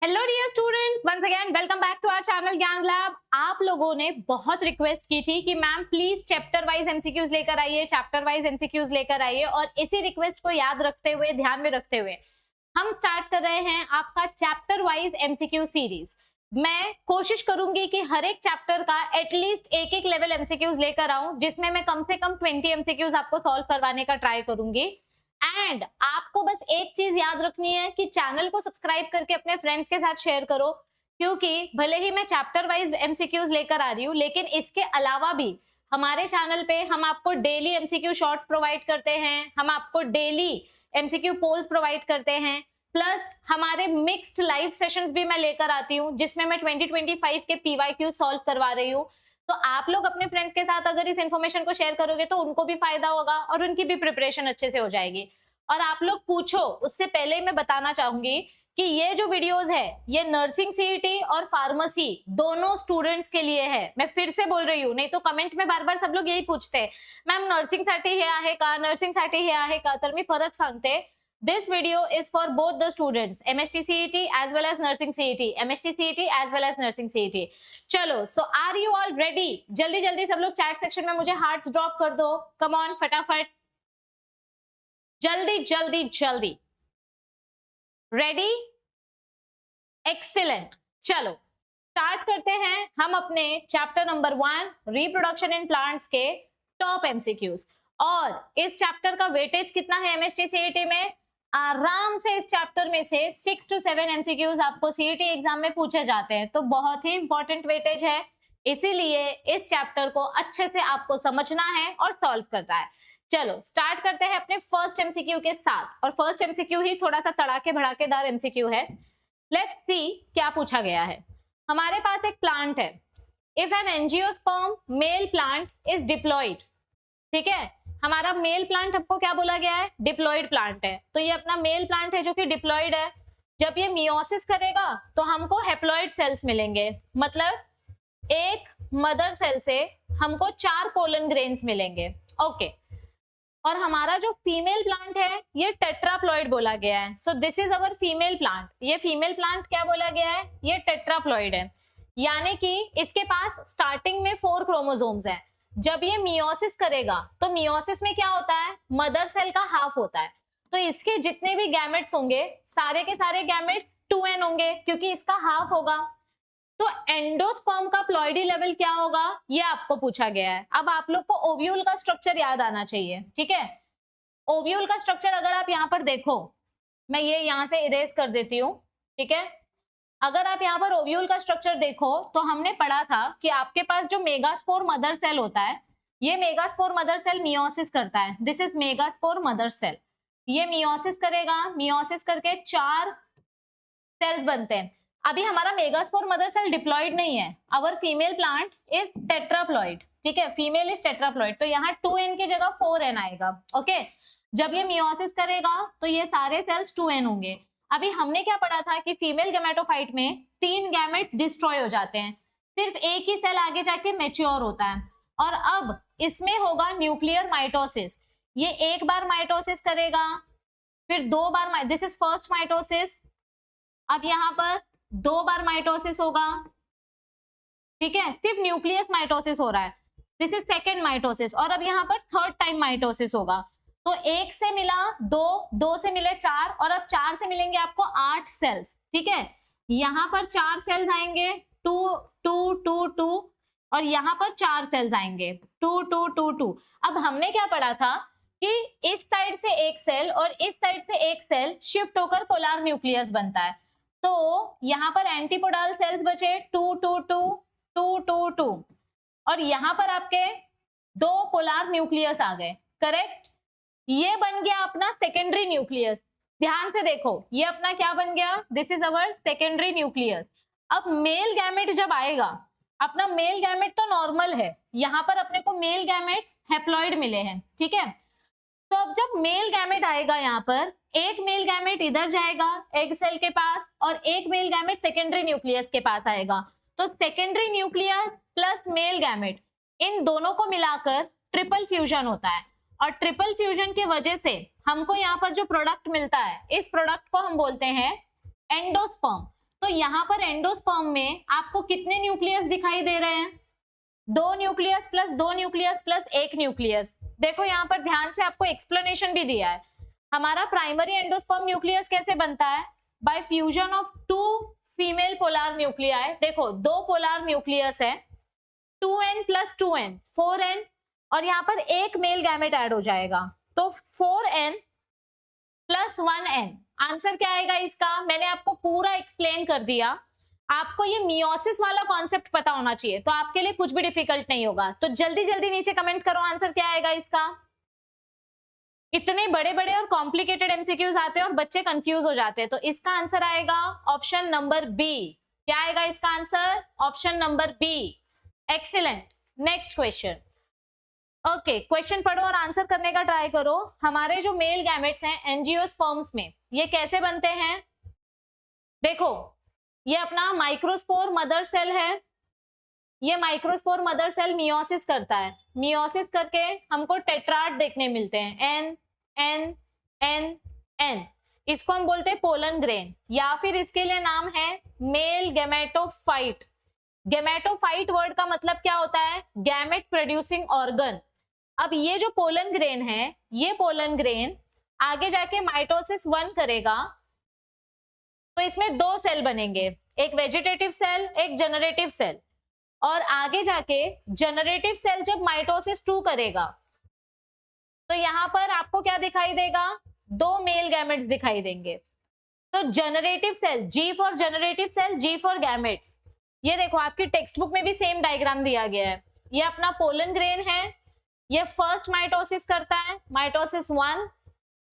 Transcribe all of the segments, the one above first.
Hello dear students, once again welcome back to our channel Gyan Lab. आप लोगों ने बहुत रिक्वेस्ट की थी कि ma'am please chapter wise MCQs लेकर आइए, चैप्टर वाइज एमसीक्यूज लेकर आइए। और इसी रिक्वेस्ट को याद रखते हुए, ध्यान में रखते हुए हम स्टार्ट कर रहे हैं आपका चैप्टर वाइज एमसीक्यू सीरीज। मैं कोशिश करूंगी कि हर एक चैप्टर का एटलीस्ट एक एक लेवल एमसीक्यूज लेकर आऊं, जिसमें मैं कम से कम 20 एमसीक्यूज आपको सॉल्व करवाने का ट्राई करूंगी। एंड आपको बस एक चीज याद रखनी है कि चैनल को सब्सक्राइब करके अपने फ्रेंड्स के साथ शेयर करो, क्योंकि भले ही मैं चैप्टर वाइज एमसीक्यूज लेकर आ रही हूँ, लेकिन इसके अलावा भी हमारे चैनल पे हम आपको डेली एमसीक्यू शॉर्ट्स प्रोवाइड करते हैं, हम आपको डेली एमसीक्यू पोल्स प्रोवाइड करते हैं, प्लस हमारे मिक्स्ड लाइव सेशंस भी मैं लेकर आती हूँ, जिसमें मैं 2025 के पीवाईक्यू सॉल्व करवा रही हूँ। तो आप लोग अपने फ्रेंड्स के साथ अगर इस इन्फॉर्मेशन को शेयर करोगे तो उनको भी फायदा होगा और उनकी भी प्रिपरेशन अच्छे से हो जाएगी। और आप लोग पूछो उससे पहले मैं बताना चाहूंगी कि ये जो वीडियोस है ये नर्सिंग सीईटी और फार्मेसी दोनों स्टूडेंट्स के लिए है। मैं फिर से बोल रही हूँ, नहीं तो कमेंट में बार बार सब लोग यही पूछते हैं, मैम नर्सिंगसाठी हे आहे का, नर्सिंगसाठी हे आहे का। तर मी परत सांगते, this video is for both the students, MST CET as well as nursing CET, MST CET as well as nursing CET। चलो, so are you all ready? जल्दी जल्दी सब लोग चैट सेक्शन में मुझे हार्ट्स ड्रॉप कर दो, कम ऑन फटाफट, जल्दी जल्दी जल्दी। रेडी? एक्सीलेंट। चलो स्टार्ट करते हैं हम अपने chapter number 1 reproduction in plants के टॉप एमसीक्यूज। और इस चैप्टर का वेटेज कितना है एमएसटी सीईटी में? आराम से इस चैप्टर में से 6 to 7 एमसीक्यूज आपको सीईटी एग्जाम में पूछे जाते हैं, तो बहुत ही इंपॉर्टेंट वेटेज है। इसीलिए इस चैप्टर को अच्छे से आपको समझना है और सॉल्व करना है। चलो स्टार्ट करते हैं अपने फर्स्ट एमसीक्यू के साथ, और फर्स्ट एमसीक्यू ही थोड़ा सा तड़ाके भड़ाकेदार एमसीक्यू है। लेट्स सी क्या पूछा गया है। हमारे पास एक प्लांट है, if an angiosperm male plant is diploid, ठीक है, हमारा मेल प्लांट हमको क्या बोला गया है? डिप्लॉयड प्लांट है। तो ये अपना मेल प्लांट है जो कि डिप्लॉयड है। जब ये मियोसिस करेगा तो हमको हैप्लॉयड सेल्स मिलेंगे, मतलब एक मदर सेल से हमको 4 पोलन ग्रेन्स मिलेंगे। ओके, और हमारा जो फीमेल प्लांट है ये टेट्राप्लॉइड बोला गया है। So this is our female plant. ये फीमेल प्लांट क्या बोला गया है? ये टेट्राप्लॉइड है, यानी कि इसके पास स्टार्टिंग में 4 क्रोमोसोम्स हैं। जब ये मियोसिस करेगा तो मियोसिस में क्या होता है? मदर सेल का हाफ होता है, तो इसके जितने भी गैमेट्स होंगे सारे के सारे गैमेट्स 2n होंगे, क्योंकि इसका हाफ होगा। तो एंडोस्पर्म का प्लॉइडी लेवल क्या होगा ये आपको पूछा गया है। अब आप लोग को ओव्यूल का स्ट्रक्चर याद आना चाहिए, ठीक है। ओव्यूल का स्ट्रक्चर अगर आप यहाँ पर देखो, मैं ये यहाँ से इरेज कर देती हूँ, ठीक है। अगर आप यहाँ पर ओव्यूल का स्ट्रक्चर देखो तो हमने पढ़ा था कि आपके पास जो मेगास्पोर मदर सेल होता है, ये मेगास्पोर मदर सेल मियोसिस करता है। This is megaspore mother cell. ये मियोसिस करेगा, मियोसिस करके 4 सेल्स बनते हैं। अभी हमारा मेगास्पोर मदर सेल डिप्लॉयड नहीं है, our female plant is tetraploid, ठीक है, फीमेल इज टेट्राप्लॉइड। तो यहाँ 2n की जगह 4n आएगा। ओके, जब ये मियोसिस करेगा तो ये सारे सेल्स 2n होंगे। अभी हमने क्या पढ़ा था कि फीमेल गैमेटोफाइट में 3 गैमेट्स डिस्ट्रॉय हो जाते हैं, सिर्फ एक ही सेल आगे जाके मैच्योर होता है। और अब इसमें होगा न्यूक्लियर माइटोसिस। ये एक बार माइटोसिस करेगा, फिर 2 बार, दिस इज फर्स्ट माइटोसिस। अब यहाँ पर 2 बार माइटोसिस होगा, ठीक है, सिर्फ न्यूक्लियस माइटोसिस हो रहा है, दिस इज सेकेंड माइटोसिस। और अब यहाँ पर थर्ड टाइम माइटोसिस होगा। तो 1 से मिला 2, 2 से मिले 4, और अब 4 से मिलेंगे आपको 8 सेल्स, ठीक है। यहाँ पर 4 सेल्स आएंगे, 2 2 2 2, और यहाँ पर 4 सेल्स आएंगे, 2 2 2 2। अब हमने क्या पढ़ा था कि इस साइड से एक सेल और इस साइड से एक सेल शिफ्ट होकर पोलर न्यूक्लियस बनता है। तो यहाँ पर एंटीपोडल सेल्स बचे 2 2 2 2 2 2, और यहाँ पर आपके 2 पोलर न्यूक्लियस आ गए, करेक्ट। ये बन गया अपना सेकेंडरी न्यूक्लियस। ध्यान से देखो, ये अपना क्या बन गया? This is our secondary nucleus. अब मेल गैमेट जब आएगा, अपना मेल गैमेट तो नॉर्मल है, यहाँ पर अपने को मेल गैमेट्स हैप्लॉइड मिले हैं, ठीक है। तो अब जब मेल गैमेट आएगा, यहाँ पर एक मेल गैमेट इधर जाएगा एग सेल के पास, और एक मेल गैमेट सेकेंडरी न्यूक्लियस के पास आएगा। तो secondary nucleus plus male gamete, इन दोनों को मिलाकर ट्रिपल फ्यूजन होता है। और ट्रिपल फ्यूजन की वजह से हमको यहाँ पर जो प्रोडक्ट मिलता है, इस प्रोडक्ट को हम बोलते हैं एंडोस्पर्म। तो यहाँ पर एंडोस्पर्म में आपको कितने न्यूक्लियस दिखाई दे रहे हैं? 2 nucleus plus 2 nucleus plus 1 nucleus. देखो यहाँ पर ध्यान से आपको एक्सप्लेनेशन भी दिया है। हमारा प्राइमरी एंडोस्पर्म न्यूक्लियस कैसे बनता है? Bye fusion of 2 female polar nuclei. देखो 2 पोलर न्यूक्लियस है, 2n प्लस 2n 4n, और यहाँ पर एक मेल गैमेट ऐड हो जाएगा, तो 4n प्लस 1n। आंसर क्या आएगा इसका? मैंने आपको पूरा एक्सप्लेन कर दिया। आपको ये मियोसिस वाला कॉन्सेप्ट पता होना चाहिए, तो आपके लिए कुछ भी डिफिकल्ट नहीं होगा। तो जल्दी जल्दी नीचे कमेंट करो आंसर क्या आएगा इसका। इतने बड़े बड़े और कॉम्प्लिकेटेड एमसीक्यूज आते हैं और बच्चे कंफ्यूज हो जाते हैं, तो इसका आंसर आएगा ऑप्शन नंबर बी। क्या आएगा इसका answer? Option number B. Excellent. Next question. Okay, question पढ़ो और आंसर करने का ट्राई करो। हमारे जो मेल गैमेट्स हैं एंजियोस्पर्म्स में, ये कैसे बनते हैं? देखो ये अपना माइक्रोस्पोर मदर सेल है, ये माइक्रोस्पोर मदर सेल मियोसिस करता है, मियोसिस करके हमको टेट्राड देखने मिलते हैं, एन एन एन एन। इसको हम बोलते हैं पोलन ग्रेन, या फिर इसके लिए नाम है मेल गैमेटोफाइट। गैमेटोफाइट वर्ड का मतलब क्या होता है? Gamete producing organ. अब ये जो पोलन ग्रेन है, ये पोलन ग्रेन आगे जाके माइटोसिस 1 करेगा, तो इसमें 2 सेल बनेंगे, एक वेजिटेटिव सेल, एक जनरेटिव सेल। और आगे जाके जनरेटिव सेल जब माइटोसिस 2 करेगा, तो यहां पर आपको क्या दिखाई देगा? 2 मेल गैमेट्स दिखाई देंगे। तो generative cell, G for generative cell, G for gametes. ये देखो आपकी टेक्स्ट बुक में भी सेम डायग्राम दिया गया है। ये अपना पोलन ग्रेन है, ये फर्स्ट माइटोसिस करता है, माइटोसिस 1,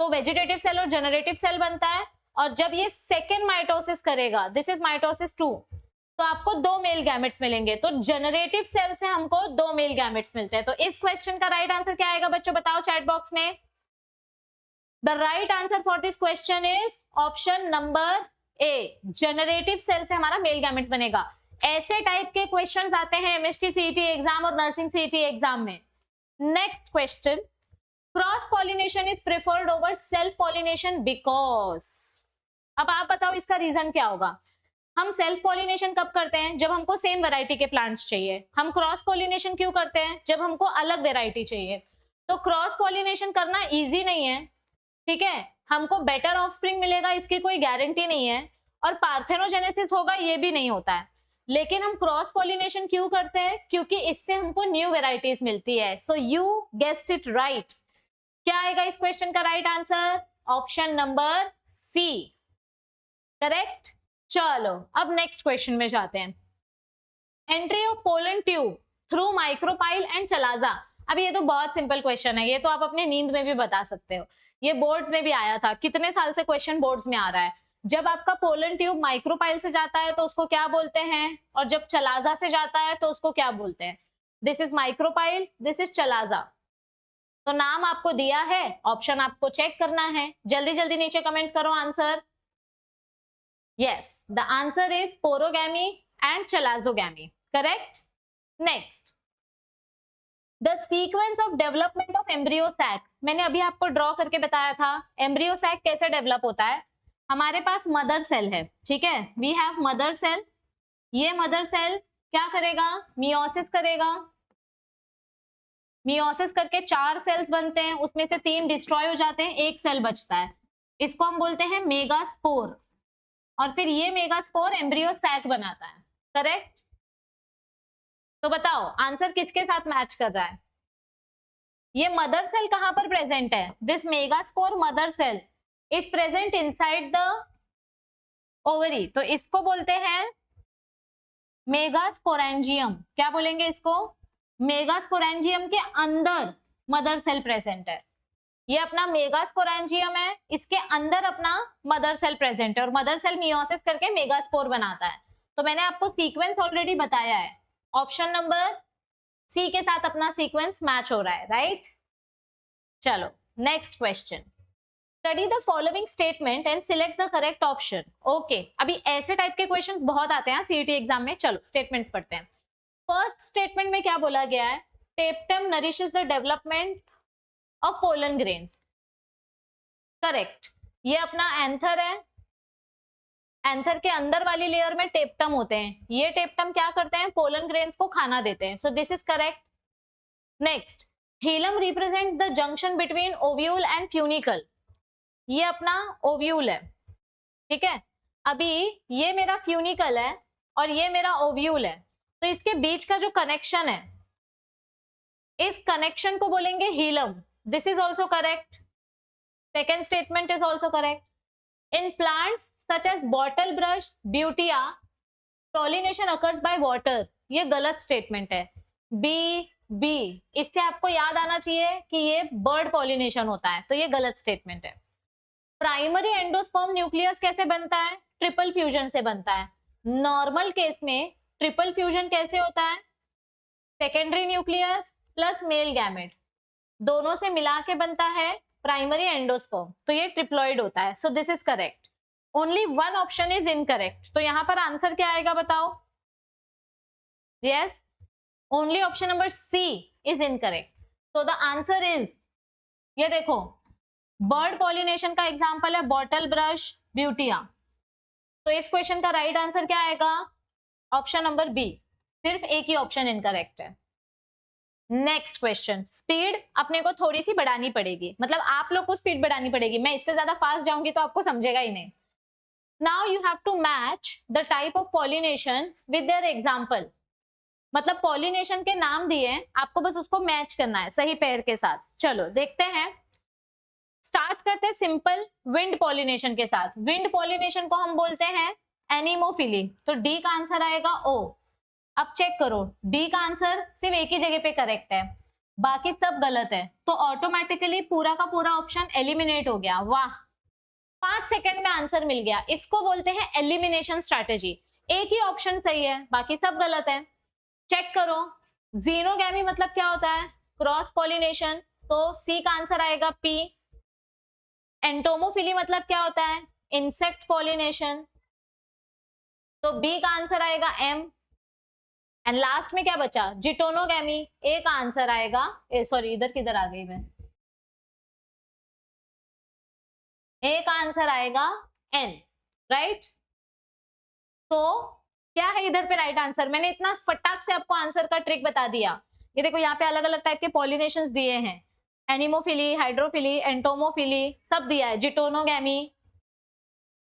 तो वेजिटेटिव सेल और जनरेटिव सेल बनता है। और जब ये सेकेंड माइटोसिस करेगा, दिस इज माइटोसिस 2, तो आपको 2 मेल गैमेट्स मिलेंगे। तो जनरेटिव सेल से हमको 2 मेल गैमेट्स मिलते हैं। तो इस क्वेश्चन का राइट आंसर क्या आएगा बच्चों? बताओ चैट बॉक्स में। The right answer for this question is option number A, generative cell से हमारा मेल गैमेट्स बनेगा। ऐसे टाइप के क्वेश्चंस आते हैं एमएसटी सीईटी एग्जाम और नर्सिंग सीईटी एग्जाम में। Next question, cross pollination is preferred over self pollination because. अब आप बताओ इसका रीजन क्या होगा? हम सेल्फ पॉलिनेशन कब करते हैं? जब हमको सेम वैरायटी के प्लांट्स चाहिए। हम क्रॉस पॉलिनेशन क्यों करते हैं? जब हमको अलग वैरायटी चाहिए। तो क्रॉस पॉलिनेशन करना इजी नहीं है, ठीक है? हमको बेटर ऑफस्प्रिंग मिलेगा इसकी कोई गारंटी नहीं है, और पार्थेनोजेनेसिस होगा ये भी नहीं होता है। लेकिन हम क्रॉस पॉलिनेशन क्यों करते हैं? क्योंकि इससे हमको न्यू वेराइटीज मिलती है। So you guessed it right. क्या आएगा इस क्वेश्चन का right answer? Option number C, correct. चलो अब नेक्स्ट क्वेश्चन में जाते हैं। Entry of pollen tube through micropyle and chalaza. अब ये तो बहुत सिंपल क्वेश्चन है, ये तो आप अपने नींद में भी बता सकते हो। ये बोर्ड्स में भी आया था, कितने साल से क्वेश्चन बोर्ड्स में आ रहा है। जब आपका पोलन ट्यूब माइक्रोपाइल से जाता है तो उसको क्या बोलते हैं, और जब चलाजा से जाता है तो उसको क्या बोलते हैं? This is micropyle, this is chalaza. तो नाम आपको दिया है, ऑप्शन आपको चेक करना है। जल्दी जल्दी नीचे कमेंट करो answer. Yes, the answer is porogamy and chalazogamy. Correct? Next, the sequence of development of embryo sac. मैंने अभी आपको ड्रॉ करके बताया था embryo sac कैसे डेवलप होता है। हमारे पास मदर सेल है, ठीक है? We have mother cell. ये मदर सेल क्या करेगा? मियोसिस करेगा। मियोसिस करके 4 सेल्स बनते हैं, उसमें से 3 डिस्ट्रॉय हो जाते हैं, एक सेल बचता है। इसको हम बोलते हैं मेगास्पोर, और फिर ये मेगास्पोर एम्ब्रियो सैक बनाता है। करेक्ट? तो बताओ आंसर किसके साथ मैच कर रहा है? ये मदर सेल कहां पर प्रेजेंट है? This megaspore mother cell is present inside the ovary, तो इसको बोलते हैं मेगास्पोरेंजियम। क्या बोलेंगे इसको? मेगास्पोरेंजियम के अंदर मदर सेल प्रेजेंट है। ये अपना मेगास्पोरेंजियम है, इसके अंदर अपना मदर सेल प्रेजेंट है, और मदर सेल मियोसिस करके मेगास्पोर बनाता है। तो मैंने आपको सीक्वेंस ऑलरेडी बताया है, ऑप्शन नंबर सी के साथ अपना सीक्वेंस मैच हो रहा है, राइट? चलो next question, study the following statement and select the correct option. Okay, अभी ऐसे टाइप के क्वेश्चंस बहुत आते हैं सीईटी एग्जाम में। चलो स्टेटमेंट्स पढ़ते हैं। फर्स्ट स्टेटमेंट में क्या बोला गया है? टेप्टम nourishes the development of pollen grains. Correct, ये अपना एंथर है, एंथर के अंदर वाली लेयर में टेप्टम होते हैं, ये टेप्टम क्या करते हैं, पोलन ग्रेन्स को खाना देते हैं, so this is correct. Next, hilum represents the junction between ovule and funicle, ये अपना ओव्यूल है, ठीक है। अभी ये मेरा फ्यूनिकल है और ये मेरा ओव्यूल है, तो इसके बीच का जो कनेक्शन है, इस कनेक्शन को बोलेंगे hilum, this is also correct. Second statement is also correct. In plants such as bottle brush, Butea, pollination occurs by water, ये गलत स्टेटमेंट है। बी, इससे आपको याद आना चाहिए कि ये बर्ड पॉलिनेशन होता है, तो ये गलत स्टेटमेंट है। प्राइमरी एंडोस्पर्म न्यूक्लियस कैसे बनता है, ट्रिपल फ्यूजन से बनता है। नॉर्मल केस में ट्रिपल फ्यूजन कैसे होता है, secondary nucleus plus male gamete दोनों से मिला के बनता है प्राइमरी एंडोस्पर्म, तो ये ट्रिप्लॉइड होता है, so this is correct. Only one option is incorrect, तो यहां पर आंसर क्या आएगा बताओ। Yes, only option number C is incorrect, तो द आंसर इज, ये देखो बर्ड पॉलिनेशन का एग्जांपल है बॉटल ब्रश, ब्यूटिया, तो इस क्वेश्चन का राइट आंसर क्या आएगा, ऑप्शन नंबर बी। सिर्फ एक ही ऑप्शन इनकरेक्ट है। नेक्स्ट क्वेश्चन, स्पीड अपने को थोड़ी सी बढ़ानी पड़ेगी, मतलब आप लोग को स्पीड बढ़ानी पड़ेगी, मैं इससे ज्यादा फास्ट जाऊंगी तो आपको समझेगा ही नहीं। Now you have to match the type of pollination with their example, मतलब पॉलिनेशन के नाम दिए, आपको बस उसको मैच करना है सही पेयर के साथ। चलो देखते हैं, स्टार्ट करते हैं सिंपल विंड पॉलिनेशन के साथ। विंड पॉलिनेशन को हम बोलते हैं एनीमोफिली, तो डी का आंसर आएगा ओ। अब चेक करो, डी का आंसर सिर्फ एक ही जगह पे करेक्ट है, बाकी सब गलत है, तो ऑटोमेटिकली पूरा का पूरा ऑप्शन एलिमिनेट हो गया। वाह, 5 सेकंड में आंसर मिल गया, इसको बोलते हैं एलिमिनेशन स्ट्रैटेजी। एक ही ऑप्शन सही है, बाकी सब गलत है। चेक करो, जीनोगैमी मतलब क्या होता है, क्रॉस पॉलिनेशन, तो सी का आंसर आएगा पी। एंटोमोफिली मतलब क्या होता है, इंसेक्ट पॉलिनेशन, तो बी का आंसर आएगा एम। एंड लास्ट में क्या बचा, जिटोनोगैमी, ए का आंसर आएगा, सॉरी इधर किधर आ गई मैं, ए का आंसर आएगा एन, राइट। तो क्या है इधर पे राइट आंसर, मैंने इतना फटाक से आपको आंसर का ट्रिक बता दिया। ये देखो यहाँ पे अलग अलग टाइप के पॉलिनेशंस दिए हैं, एनिमोफिली, हाइड्रोफिली, एंटोमोफिली, सब दिया है, जिटोनोगैमी,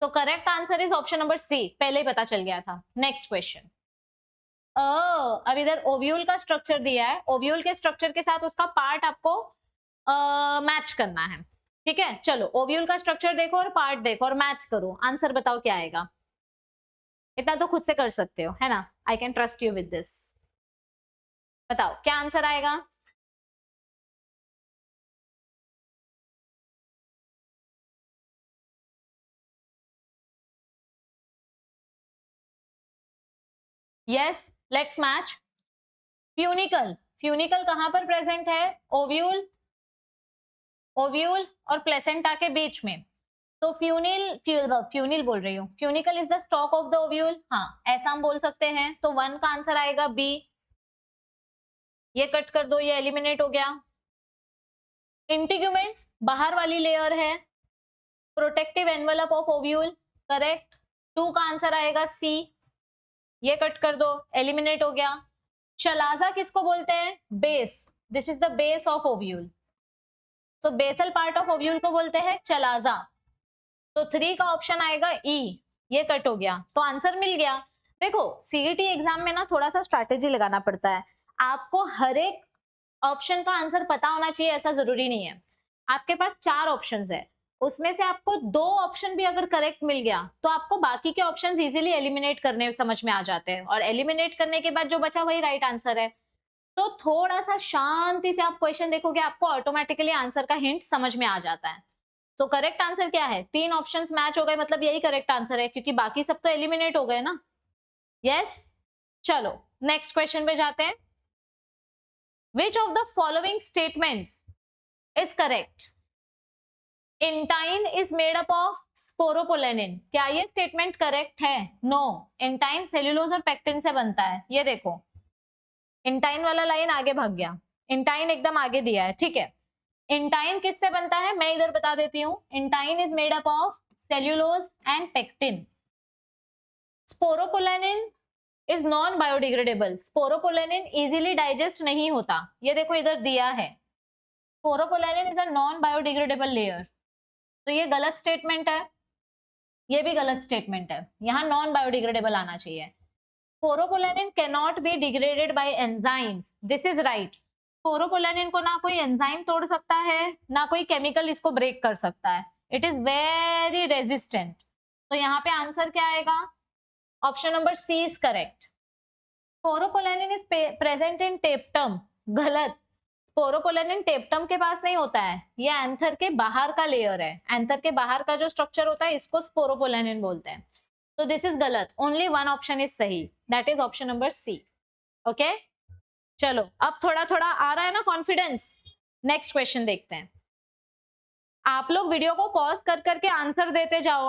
तो correct answer is option number C, पहले ही पता चल गया था। नेक्स्ट क्वेश्चन, अब इधर ओव्यूल का स्ट्रक्चर दिया है, ओव्यूल के स्ट्रक्चर के साथ उसका पार्ट आपको मैच करना है, ठीक है। चलो ओव्यूल का स्ट्रक्चर देखो और पार्ट देखो और मैच करो, आंसर बताओ क्या आएगा। इतना तो खुद से कर सकते हो, है ना, I can trust you with this. बताओ क्या आंसर आएगा। Yes, let's match. Funicle, funicle कहां पर प्रेजेंट है, ओव्यूल, ओव्यूल और प्लेसेंटा के बीच में, तो फ्यूनिल बोल रही हूँ, funicle is the stock of the ovule, हाँ ऐसा हम बोल सकते हैं, तो 1 का आंसर आएगा बी। ये कट कर दो, ये एलिमिनेट हो गया। इंटीग्यूमेंट्स बाहर वाली लेयर है, protective envelope of ovule, correct, 2 का आंसर आएगा सी। ये कट कर दो, एलिमिनेट हो गया। चलाजा किसको बोलते हैं, base, this is the base of ovule, तो बेसल पार्ट ऑफ ओव्यूल को बोलते हैं चलाजा, तो 3 का ऑप्शन आएगा ई। ये कट हो गया, तो आंसर मिल गया। देखो सीईटी एग्जाम में ना थोड़ा सा स्ट्रैटेजी लगाना पड़ता है, आपको हर एक ऑप्शन का आंसर पता होना चाहिए ऐसा जरूरी नहीं है। आपके पास 4 ऑप्शंस है, उसमें से आपको 2 ऑप्शन भी अगर करेक्ट मिल गया तो आपको बाकी के ऑप्शंस इजीली एलिमिनेट करने समझ में आ जाते हैं, और एलिमिनेट करने के बाद जो बचा वही राइट आंसर है। तो थोड़ा सा शांति से आप क्वेश्चन देखोगे, आपको ऑटोमेटिकली आंसर का हिंट समझ में आ जाता है। तो करेक्ट आंसर क्या है, 3 ऑप्शंस मैच हो गए, मतलब यही करेक्ट आंसर है, क्योंकि बाकी सब तो एलिमिनेट हो गए ना। यस, चलो नेक्स्ट क्वेश्चन पे जाते हैं। Which of the following statements is correct? Intine is made up of sporopollenin, क्या ये स्टेटमेंट करेक्ट है, नो, इंटाइन सेल्यूलोज और पेक्टिन से बनता है। ये देखो इंटाइन वाला लाइन आगे भाग गया, इंटाइन एकदम आगे दिया है, ठीक है। इंटाइन किससे बनता है, मैं इधर बता देती हूँ, intine is made up of cellulose and pectin, sporopollenin is non biodegradable, sporopollenin easily digest नहीं होता, ये देखो इधर दिया है, sporopollenin is a non biodegradable layer, तो ये गलत स्टेटमेंट है, ये भी गलत स्टेटमेंट है, यहाँ नॉन बायोडिग्रेडेबल आना चाहिए। Sporopollenin cannot be degraded by enzymes, this is right, sporopollenin को ना कोई एंजाइम तोड़ सकता है ना कोई केमिकल इसको ब्रेक कर सकता है, इट इज वेरी रेजिस्टेंट, तो यहाँ पे आंसर क्या आएगा, option number C is correct. Sporopollenin is present in tapetum, गलत, स्पोरोपोलेनिन टेप्टम के पास नहीं होता है, ये एंथर के बाहर का लेयर है, एंथर के बाहर का जो स्ट्रक्चर होता है इसको स्पोरोपोलेनिन बोलते हैं, तो दिस इज गलत, ओनली वन ऑप्शन इज सही, that is option number C. Okay, चलो अब थोड़ा थोड़ा आ रहा है ना कॉन्फिडेंस, नेक्स्ट क्वेश्चन देखते हैं। आप लोग वीडियो को पॉज कर करके आंसर देते जाओ,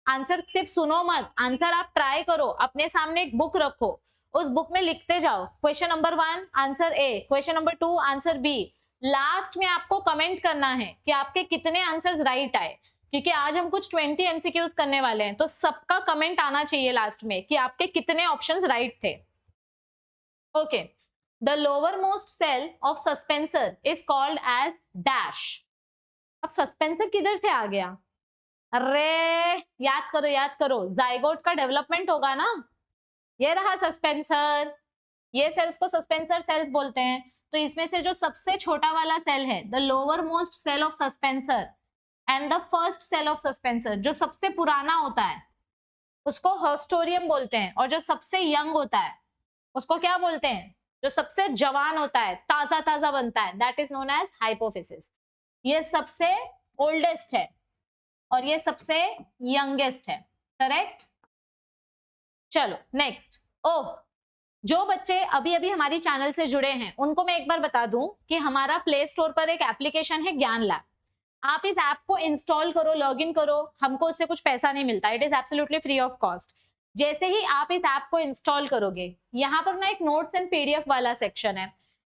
आंसर सिर्फ सुनो मत, आंसर आप ट्राई करो, अपने सामने एक बुक रखो, उस बुक में लिखते जाओ, question number 1 answer A, question number 2 answer B, last में आपको कमेंट करना है कि आपके कितने आंसर्स राइट आए, क्योंकि आज हम कुछ 20 एमसीक्यूज करने वाले हैं, तो सबका कमेंट आना चाहिए लास्ट में कि आपके कितने ऑप्शंस राइट थे। Okay, the lower most cell of suspensor is called as dash, अब सस्पेंसर किधर से आ गया, अरे याद करो याद करो, जाइगोट का डेवलपमेंट होगा ना, ये रहा सस्पेंसर, ये सेल्स को सस्पेंसर सेल्स बोलते हैं, तो इसमें से जो सबसे छोटा वाला सेल है, the lower most cell of suspensor and the first cell of suspensor, जो सबसे पुराना होता है उसको हॉस्टोरियम बोलते हैं, और जो सबसे यंग होता है उसको क्या बोलते हैं, जो सबसे जवान होता है, ताजा ताजा बनता है, that is known as hypophysis. ये सबसे ओल्डेस्ट है और ये सबसे यंगेस्ट है, करेक्ट। चलो नेक्स्ट, ओह जो बच्चे अभी अभी हमारी चैनल से जुड़े हैं उनको मैं एक बार बता दूं कि हमारा प्ले स्टोर पर एक एप्लीकेशन है ज्ञान लैब, आप इस ऐप को इंस्टॉल करो, लॉगिन करो, हमको उससे कुछ पैसा नहीं मिलता, it is absolutely free of cost. जैसे ही आप इस ऐप को इंस्टॉल करोगे, यहाँ पर ना एक नोट्स एंड पीडीएफ वाला सेक्शन है,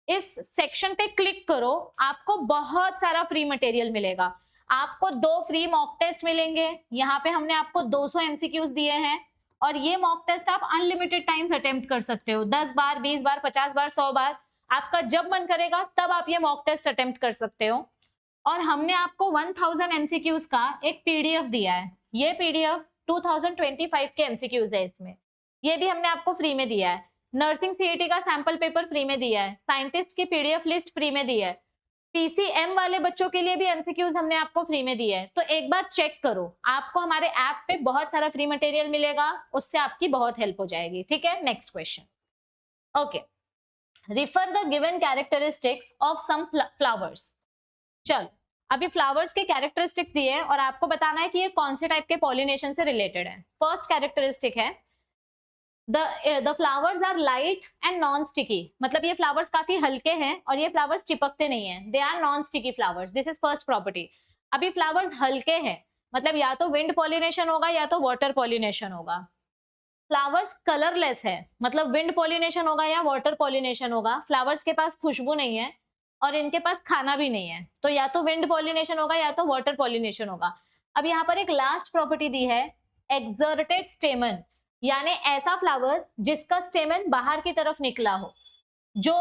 इस सेक्शन पे क्लिक करो, आपको बहुत सारा फ्री मटेरियल मिलेगा, आपको 2 फ्री मॉक टेस्ट मिलेंगे, यहाँ पे हमने आपको 200 एमसीक्यूज दिए हैं, और ये मॉक टेस्ट आप अनलिमिटेड टाइम्स अटेम्प्ट कर सकते हो, 10 बार 20 बार 50 बार 100 बार, आपका जब मन करेगा तब आप ये मॉक टेस्ट अटेम्प्ट कर सकते हो। और हमने आपको 1000 एमसीक्यूज का एक पीडीएफ दिया है, ये पीडीएफ 2025 के एमसीक्यूज है इसमें, ये भी हमने आपको फ्री में दिया है। नर्सिंग सीईटी का सैंपल पेपर फ्री में दिया है, साइंटिस्ट की पीडीएफ लिस्ट फ्री में दी है, पीसीएम वाले बच्चों के लिए भी एमसीक्यूज हमने आपको फ्री में दिए हैं, तो एक बार चेक करो, आपको हमारे ऐप पे बहुत सारा फ्री मटेरियल मिलेगा, उससे आपकी बहुत हेल्प हो जाएगी, ठीक है। Next question, okay, refer the given characteristics of some flowers. चल अभी फ्लावर्स के कैरेक्टरिस्टिक्स दिए हैं और आपको बताना है कि ये कौन से टाइप के पॉलिनेशन से रिलेटेड है। फर्स्ट कैरेक्टरिस्टिक है the flowers are light and non sticky, मतलब ये फ्लावर्स काफी हल्के हैं और ये फ्लावर्स चिपकते नहीं हैं, they are non sticky flowers, this is first property। अभी फ्लावर्स हल्के हैं मतलब या तो विंड पॉलिनेशन होगा या तो वाटर पॉलिनेशन होगा। फ्लावर्स कलरलेस है मतलब विंड पॉलिनेशन होगा या वाटर पॉलिनेशन होगा, फ्लावर्स के पास खुशबू नहीं है और इनके पास खाना भी नहीं है, तो या तो विंड पॉलिनेशन होगा या तो वाटर पॉलिनेशन होगा। अब यहाँ पर एक लास्ट प्रॉपर्टी दी है, एक्सर्टेड स्टेमन, यानी ऐसा फ्लावर जिसका स्टेमन बाहर की तरफ निकला हो, जो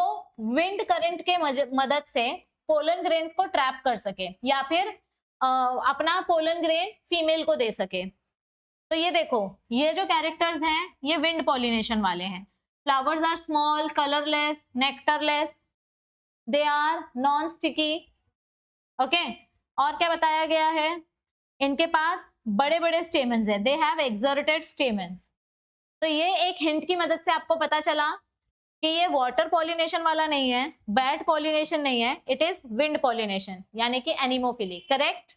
विंड करंट के मदद से पोलन ग्रेन्स को ट्रैप कर सके या फिर अपना पोलन ग्रेन फीमेल को दे सके। तो ये देखो, ये जो कैरेक्टर्स हैं ये विंड पॉलिनेशन वाले हैं। Flowers are small, colourless, nectarless, they are non sticky. Okay, और क्या बताया गया है, इनके पास बड़े बड़े स्टेमन्स हैं, दे हैव एक्सर्टेड स्टेमन्स। तो ये एक हिंट की मदद से आपको पता चला कि ये वाटर पॉलिनेशन वाला नहीं है, बैट पॉलिनेशन नहीं है, इट इज विंड पॉलिनेशन यानी कि एनिमोफिली, करेक्ट।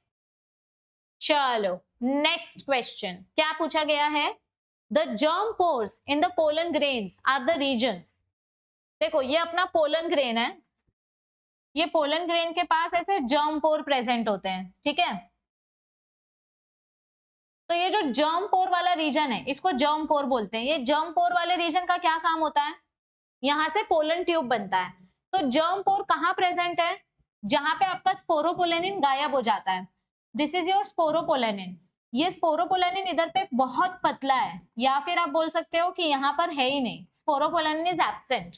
चलो नेक्स्ट क्वेश्चन, क्या पूछा गया है, the germ pores in the pollen grains are the regions. देखो ये अपना पोलन ग्रेन है, ये पोलन ग्रेन के पास ऐसे जर्म पोर प्रेजेंट होते हैं, ठीक है। तो ये जो जर्म पोर वाला रीजन है इसको जर्म पोर बोलते हैं। ये जर्म पोर वाले रीजन का क्या काम होता है, यहाँ से पोलन ट्यूब बनता है। तो जर्म पोर कहाँ प्रेजेंट है, जहां पे आपका स्पोरोपोलेनिन गायब हो जाता है, दिस इज योर स्पोरोपोलेनिन। ये स्पोरोपोलेनिन इधर पे बहुत पतला है, या फिर आप बोल सकते हो कि यहाँ पर है ही नहीं, स्पोरोपोलेनिन इज एब्सेंट।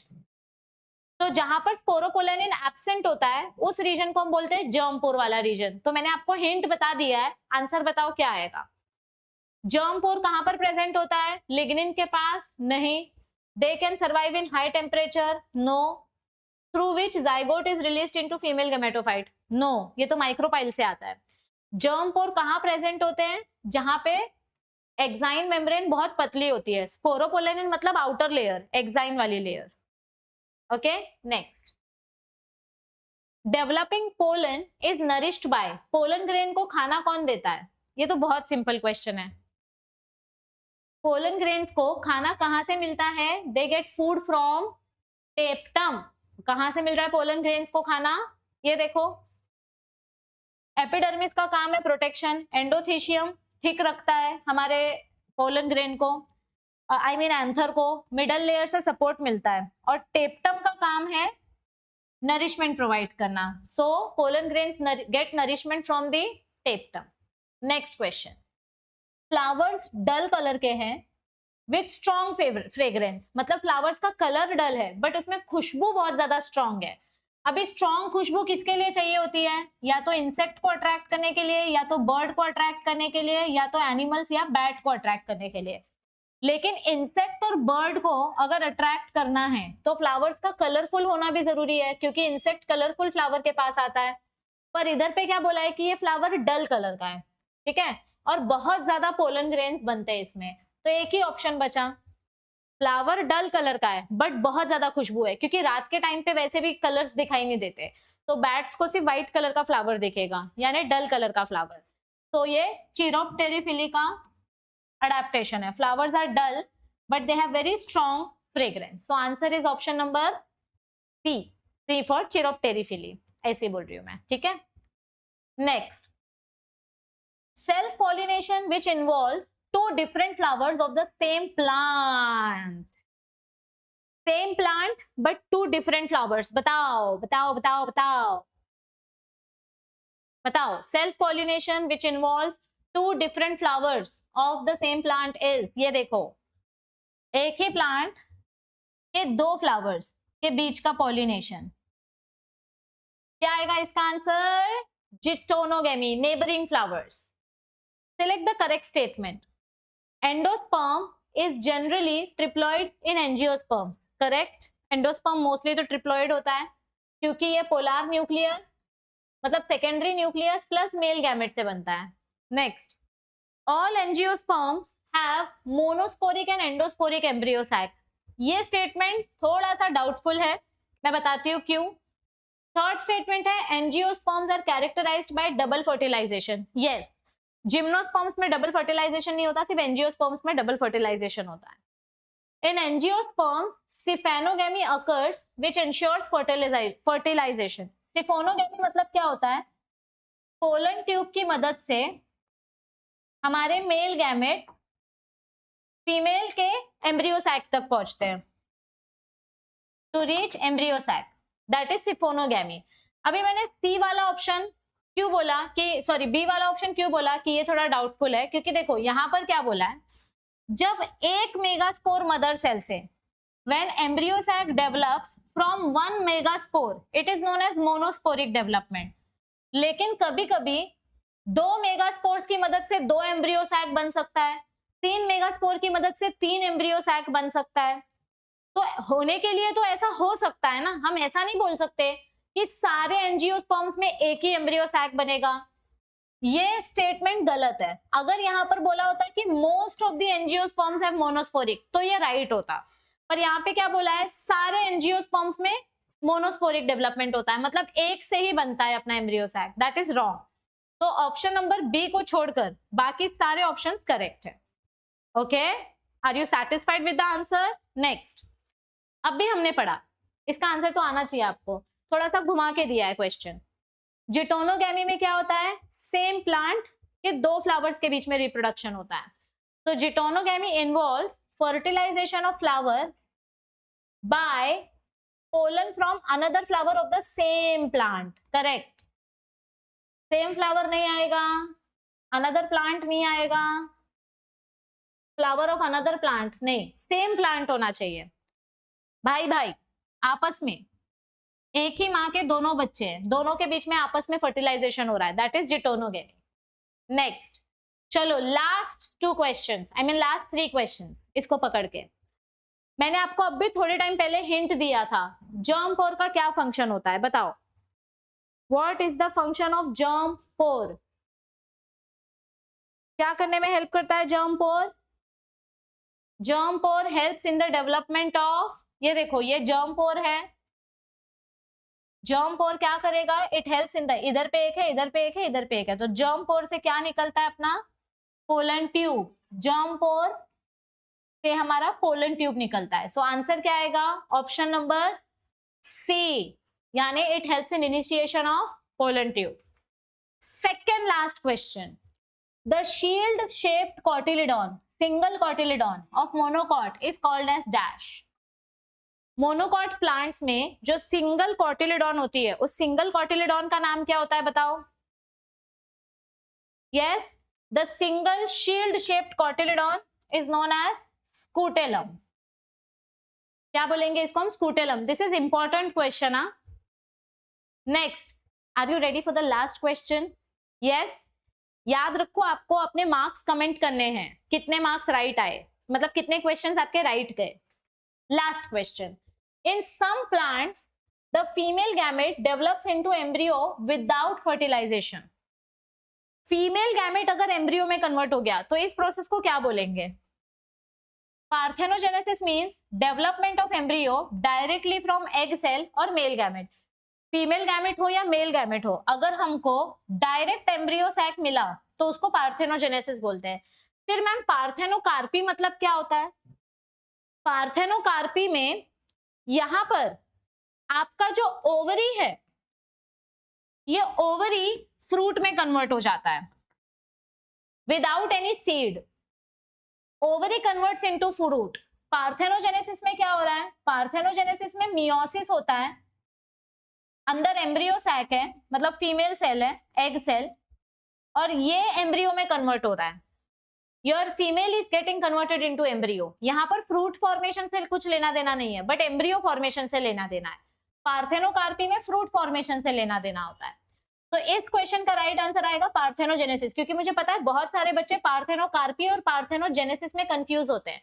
तो जहां पर स्पोरोपोलेनिन एब्सेंट होता है उस रीजन को हम बोलते हैं जर्म पोर वाला रीजन। तो मैंने आपको हिंट बता दिया है, आंसर बताओ क्या आएगा। जर्म पोर कहां पर प्रेजेंट होता है? लिग्निन के पास? नहीं। They can survive in high temperature? No. Through which zygote is released into female gametophyte? No, ये तो माइक्रोपाइल से आता है। जर्म पोर कहां प्रेजेंट होते हैं? जहां पे एक्साइन मेम्ब्रेन बहुत पतली होती है। स्पोरोपोलेनिन मतलब आउटर लेयर, एक्साइन वाली लेयर। Okay, next. Developing pollen is nourished by, pollen grain को खाना कौन देता है? ये तो बहुत सिंपल क्वेश्चन है। पोलन ग्रेन्स को खाना कहां से मिलता है? They get food from tapetum. कहां से मिल रहा है पोलन ग्रेन्स को खाना? ये देखो, एपिडर्मिस का काम है प्रोटेक्शन, एंडोथीशियम थिक रखता है हमारे पोलन ग्रेन को, आई मीन एंथर को, मिडल लेयर से सपोर्ट मिलता है, और टेप्टम का काम है नरिशमेंट प्रोवाइड करना। So pollen grains get nourishment from the tapetum. Next question, flowers dull colour के हैं विथ स्ट्रॉन्ग फ्रेग्रेंस, मतलब फ्लावर्स का कलर डल है बट उसमें खुशबू बहुत ज्यादा स्ट्रॉन्ग है। अभी स्ट्रॉन्ग खुशबू किसके लिए चाहिए होती है? या तो इंसेक्ट को अट्रैक्ट करने के लिए, या तो बर्ड को अट्रैक्ट करने के लिए, या तो एनिमल्स या बैट को अट्रैक्ट करने के लिए। लेकिन इंसेक्ट और बर्ड को अगर अट्रैक्ट करना है तो फ्लावर्स का कलरफुल होना भी जरूरी है, क्योंकि इंसेक्ट कलरफुल फ्लावर के पास आता है। पर इधर पे क्या बोला है कि ये फ्लावर डल कलर का है, ठीक है, और बहुत ज्यादा पोलन ग्रेन्स बनते हैं इसमें। तो एक ही ऑप्शन बचा, फ्लावर डल कलर का है बट बहुत ज्यादा खुशबू है, क्योंकि रात के टाइम पे वैसे भी कलर्स दिखाई नहीं देते, तो बैट्स को सिर्फ व्हाइट कलर का फ्लावर दिखेगा, यानी डल कलर का फ्लावर। तो ये चिरोप्टेरिफिली का adaptation है, flowers are dull but they have very strong fragrance, so answer is option number C for chiropterophily, ऐसे बोल रही हूं मैं, ठीक है। Next, self pollination which involves two different flowers of the same plant but two different flowers, बताओ बताओ बताओ बताओ बताओ। self pollination which involves two different flowers of the same plant is, ये देखो, एक ही प्लांट के दो फ्लावर्स के बीच का पॉलिनेशन, क्या आएगा इसका answer? Geitonogamy, neighbouring flowers. Select the correct statement. Endosperm is generally triploid in angiosperm, correct. Endosperm mostly तो ट्रिप्लॉइड होता है, क्योंकि ये पोलार न्यूक्लियस मतलब secondary nucleus plus male gamete से बनता है। Next, all angiosperms have monosporic and endosporic embryo sac, ये स्टेटमेंट थोड़ा सा डाउटफुल है, मैं बताती हूँ क्यों। थर्ड स्टेटमेंट है angiosperms are characterised by double fertilisation, yes, gymnosperms में डबल फर्टिलाइजेशन नहीं होता, सिर्फ एंजियोस्पर्म्स में डबल फर्टिलाइजेशन होता है। In angiosperms siphonogamy occurs which ensures fertilisation. Siphonogamy मतलब क्या होता है? पोलन ट्यूब की मदद से हमारे मेल गैमेट्स फीमेल के एम्ब्रियो सैक तक पहुंचते हैं, to reach embryo sac, that is siphonogamy. अभी मैंने सी वाला ऑप्शन क्यों बोला कि सॉरी बी वाला ऑप्शन क्यों बोला कि ये थोड़ा डाउटफुल है, क्योंकि देखो यहां पर क्या बोला है, जब एक मेगास्पोर मदर सेल से when embryo sac develops from one megaspore it is known as monosporic development. लेकिन कभी कभी दो मेगास्पोर्स की मदद से दो एम्ब्रियो सैक बन सकता है, तीन मेगास्पोर की मदद से तीन एम्ब्रियो सैक बन सकता है। तो होने के लिए तो ऐसा हो सकता है ना, हम ऐसा नहीं बोल सकते कि सारे एंजियोस्पर्म्स में एक ही एम्ब्रियो सैक बनेगा, ये स्टेटमेंट गलत है। अगर यहाँ पर बोला होता है कि most of the angiosperms have monosporic तो ये राइट होता, पर यहाँ पे क्या बोला है, सारे एंजियोस्पर्म्स में मोनोस्पोरिक डेवलपमेंट होता है, मतलब एक से ही बनता है अपना embryo sac, that is wrong. तो ऑप्शन नंबर बी को छोड़कर बाकी सारे ऑप्शन करेक्ट है। Okay, are you satisfied with the answer? Next, अब भी हमने पढ़ा, इसका आंसर तो आना चाहिए आपको, थोड़ा सा घुमा के दिया है क्वेश्चन। जिटोनोगेमी में क्या होता है, सेम प्लांट के दो फ्लावर्स के बीच में रिप्रोडक्शन होता है। तो geitonogamy involves fertilisation of flower by pollen from another flower of the same plant, correct. Same flower नहीं आएगा, अनदर प्लांट नहीं आएगा, फ्लावर ऑफ अनदर प्लांट नहीं, सेम प्लांट होना चाहिए। भाई भाई आपस में, एक ही माँ के दोनों बच्चे हैं, दोनों के बीच में आपस में फर्टिलाइजेशन हो रहा है, दैट इज जिटोनोगेमी। नेक्स्ट, चलो last 2 questions, I mean last 3 questions, इसको पकड़ के। मैंने आपको अभी थोड़े टाइम पहले हिंट दिया था, जर्म पोर का क्या फंक्शन होता है, बताओ। What is the function of germ pore? क्या करने में हेल्प करता है germ pore? Germ pore helps in the development of, ये देखो ये जर्म पोर है, जर्म पोर क्या करेगा, इट हेल्प्स इन द, इधर पे एक है, इधर पे एक है, इधर पे एक है, तो जर्म पोर से क्या निकलता है अपना, पोलन ट्यूब। जर्म पोर से हमारा पोलन ट्यूब निकलता है। सो आंसर क्या आएगा, ऑप्शन नंबर सी, यानी it helps in initiation of pollen tube. Second last question, the shield shaped cotyledon, single cotyledon of monocot is called as dash. Monocot plants में जो single cotyledon होती है, उस single cotyledon का नाम क्या होता है, बताओ। Yes, the single shield shaped cotyledon is known as scutellum. क्या बोलेंगे इसको हम, scutellum. This is important question. Next, are you ready for the last question? Yes, याद रखो आपको अपने मार्क्स कमेंट करने हैं, कितने मार्क्स राइट आए, मतलब कितने क्वेश्चंस आपके राइट गए। Last question, in some plants the female gamete develops into embryo without fertilization। Female gamete अगर एम्ब्रियो में कन्वर्ट हो गया तो इस प्रोसेस को क्या बोलेंगे? Parthenogenesis means development of embryo directly from egg cell और मेल गैमेट। फीमेल गैमेट हो या मेल गैमेट हो, अगर हमको डायरेक्ट एम्ब्रियो सैक मिला तो उसको पार्थेनोजेनेसिस बोलते हैं। फिर मैम पार्थेनोकार्पी मतलब क्या होता है? पार्थेनोकार्पी में यहां पर आपका जो ओवरी है, ये ओवरी फ्रूट में कन्वर्ट हो जाता है without any seed. Ovary converts into fruit. Parthenogenesis में क्या हो रहा है? पार्थेनोजेनेसिस में मियोसिस होता है, अंदर एम्ब्रियो सैक है, मतलब फीमेल सेल है, एग सेल, और ये एम्ब्रियो में कन्वर्ट हो रहा है। Your female is getting converted into embryo. यहाँ पर फ्रूट फॉर्मेशन से कुछ लेना देना नहीं है, बट एम्ब्रियो फॉर्मेशन से लेना देना है। पार्थेनोकार्पी में फ्रूट फॉर्मेशन से लेना देना होता है। तो इस क्वेश्चन का राइट आंसर आएगा पार्थेनोजेनेसिस, क्योंकि मुझे पता है बहुत सारे बच्चे पार्थेनोकार्पी और पार्थेनोजेनेसिस में कंफ्यूज होते हैं।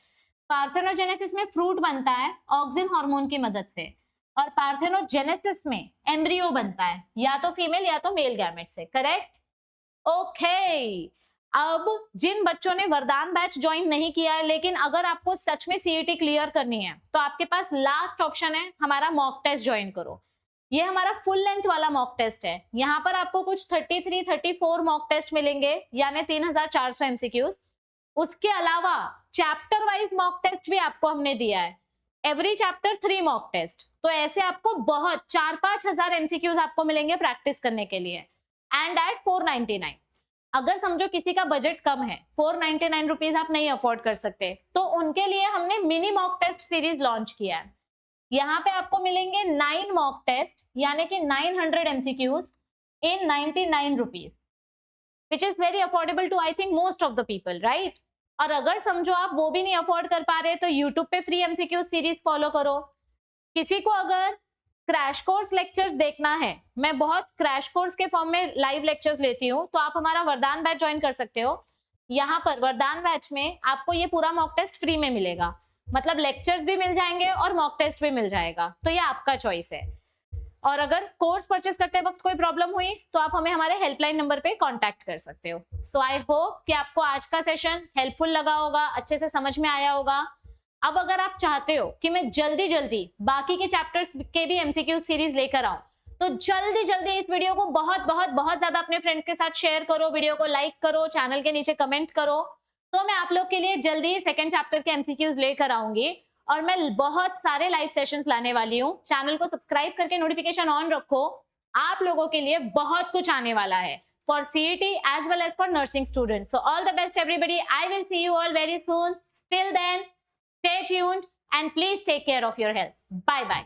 पार्थेनोजेनेसिस में फ्रूट बनता है ऑक्सिन हार्मोन की मदद से, और पार्थेनोजेनेसिस में एम्ब्रियो बनता है या तो फीमेल या तो मेल गैमेट से। करेक्ट? ओके। अब जिन बच्चों ने वरदान बैच ज्वाइन नहीं किया है, लेकिन अगर आपको सच में सीईटी क्लियर करनी है, तो आपके पास लास्ट ऑप्शन है, हमारा मॉक टेस्ट ज्वाइन करो। ये हमारा फुल लेंथ वाला मॉक टेस्ट है। यहाँ पर आपको कुछ 33-34 मॉक टेस्ट मिलेंगे, यानी 3400 एमसीक्यूज। उसके अलावा चैप्टर वाइज मॉक टेस्ट भी आपको हमने दिया है, एवरी चैप्टर 3 मॉक टेस्ट। तो ऐसे आपको बहुत 4-5 हजार एमसीक्यूज आपको मिलेंगे प्रैक्टिस करने के लिए, एंड एट 499। अगर समझो किसी का बजट कम है, 499 रुपीज आप नहीं अफोर्ड कर सकते, तो उनके लिए हमने mini mock test series launch किया है। यहाँ पे आपको मिलेंगे 9 मॉक टेस्ट, यानी कि 900 MCQs in 99 rupees, which is very affordable to I think most of the people, right? और अगर समझो आप वो भी नहीं अफोर्ड कर पा रहे, तो यूट्यूब पे फ्री एमसीक्यू सीरीज फॉलो करो। किसी को अगर क्रैश कोर्स लेक्चर्स देखना है, मैं बहुत क्रैश कोर्स के फॉर्म में लाइव लेक्चर्स लेती हूँ, तो आप हमारा वरदान बैच ज्वाइन कर सकते हो। यहाँ पर वरदान बैच में आपको ये पूरा मॉक टेस्ट फ्री में मिलेगा, मतलब लेक्चर्स भी मिल जाएंगे और मॉक टेस्ट भी मिल जाएगा, तो ये आपका चॉइस है। और अगर कोर्स परचेस करते वक्त कोई प्रॉब्लम हुई तो आप हमें हमारे हेल्पलाइन नंबर पे कांटेक्ट कर सकते हो। सो आई होप कि आपको आज का सेशन हेल्पफुल लगा होगा, अच्छे से समझ में आया होगा। अब अगर आप चाहते हो कि मैं जल्दी जल्दी बाकी के चैप्टर्स के भी एमसीक्यू सीरीज लेकर आऊं, तो जल्दी जल्दी इस वीडियो को बहुत बहुत बहुत ज्यादा अपने फ्रेंड्स के साथ शेयर करो, वीडियो को लाइक करो, चैनल के नीचे कमेंट करो, तो मैं आप लोग के लिए जल्दी ही सेकंड चैप्टर के एमसीक्यूज लेकर आऊंगी। और मैं बहुत सारे लाइव सेशंस लाने वाली हूँ। चैनल को सब्सक्राइब करके नोटिफिकेशन ऑन रखो, आप लोगों के लिए बहुत कुछ आने वाला है for CET as well as for nursing students. So all the best everybody, I will see you all very soon. Till then, stay tuned and please take care of your health. Bye bye.